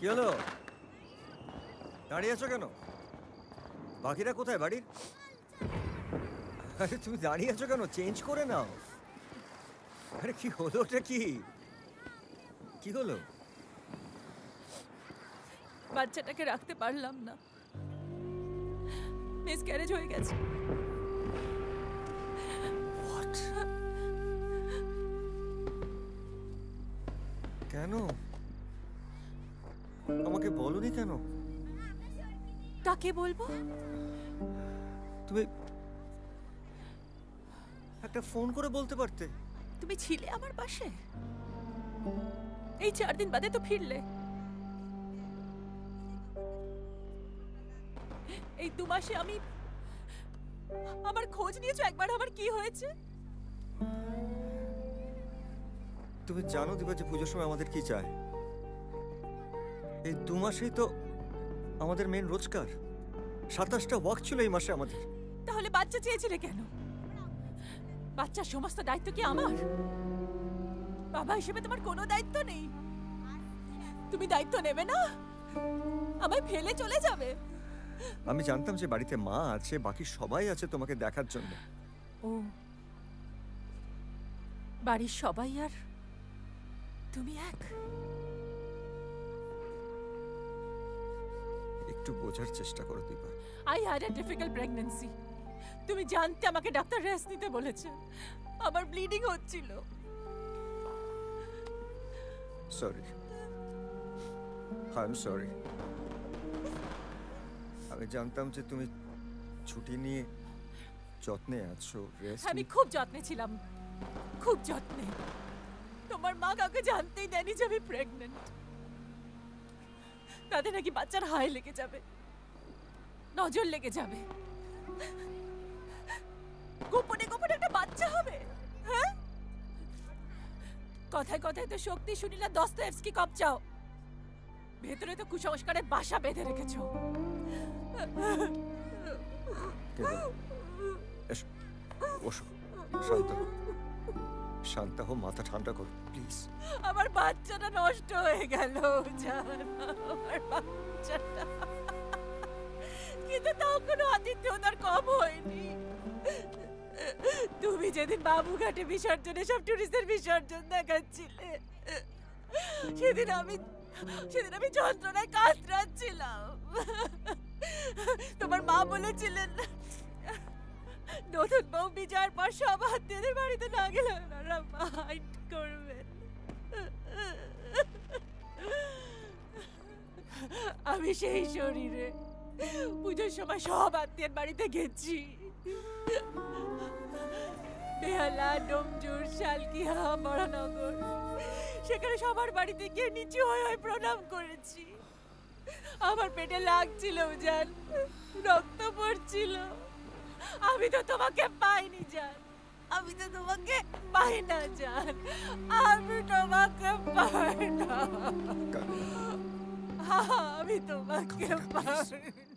কি হলো? দাঁড়িয়ে আছো কেন? বাকিরা কোথায় বাড়ির? আরে তুমি দাঁড়িয়ে আছো কেন? চেঞ্জ করে নাও। আরে কি হলো? ওটা কি কি হলো? বাচ্চাটাকে রাখতে পারলাম না, মিসক্যারেজ হয়ে গেছে। কেন আমাকে বলনি কেন? কাকে বলবো? তুমি একটা ফোন করে বলতে পারতে। তুমি ছিলে আমার পাশে। এই 4 দিন বাদে তো ফিরলে। এই 2 মাসে আমি আমার খোঁজ নিয়েছো একবার আমার কি হয়েছে? তুমি জানো দিবা যে পুজোর সময় আমাদের কি চায়? এই 2 মাসেই তো আমাদের মেন রোজগার। 27টা ওয়াক ছিল এই মাসে আমাদের। তাহলে বাচ্চা চেয়েছিলে কেন? বাচ্চার সমস্ত দায়িত্ব কি আমার? বাবা হিসেবে তোমার কোনো দায়িত্ব নেই? তুমি দায়িত্ব নেবে না? আমায় ফেলে চলে যাবে? আমি জানতাম যে বাড়িতে মা আছে, বাকি সবাই আছে তোমাকে দেখার জন্য। ও, বাড়ির সবাই আর তুমি এক? একটু বোঝার চেষ্টা করো Dipa. I had a difficult pregnancy. তুমি জানতে আমাকে ডাক্তার রেস্ট নিতে বলেছে। আমার ব্লিডিং হচ্ছিল। Sorry, I am sorry. আমি জানতাম যে তুমি ছুটি নিয়ে যত্নে আছো, রেস্ট। আমি খুব যত্নে ছিলাম, খুব যত্নে। তোমার মা কাউকে জানতেই দেয়নি যে আমি প্রেগনেন্ট। তাদের নাকি বাচ্চার হাই লেগে যাবে, নজর লেগে যাবে। গোপনে গোপনে একটা বাচ্চা হবে, হ্যাঁ? কথায় কথায় তো শক্তি শুনিলা দস্তয়েভস্কি কপ চাও, ভেতরে তো কুসংস্কারের বাসা বেঁধে রেখেছো। শান্ত হো, মাথা ঠান্ডা করো প্লিজ। আমার বাচ্চাটা নষ্ট হয়ে গেল আমার বাচ্চাটা, কিন্তু তাও কোনো আতিথ্যতার কম হয়নি। তুমি যেদিন বাবুঘাটে বিসর্জনে সব টুরিস্টদের বিসর্জন দেখাচ্ছিলে, সেদিন আমি যন্ত্রণায় কাতরাচ্ছিলাম। তোমার মা বলেছিলেন নতুন বউ বিজয়ের পর সব আত্মীয়দের বাড়িতে না গেলে ওনারা মাইন্ড করবেন। আমি সেই শরীরে পুজোর সময় সব আত্মীয়ের বাড়িতে গেছি। বেহালা, ডোমজুর, শালকিয়া, বড়নগর, সেখানে সবার বাড়িতে গিয়ে নিচু হয়ে প্রণাম করেছি। আমার পেটে লাগছিল জান, রক্ত পড়ছিল। আমি তো তোমাকে পাইনি জান, আমি তো তোমাকে পাই না জান, আমি তোমাকে পাই না, আমি তোমাকে পাই না।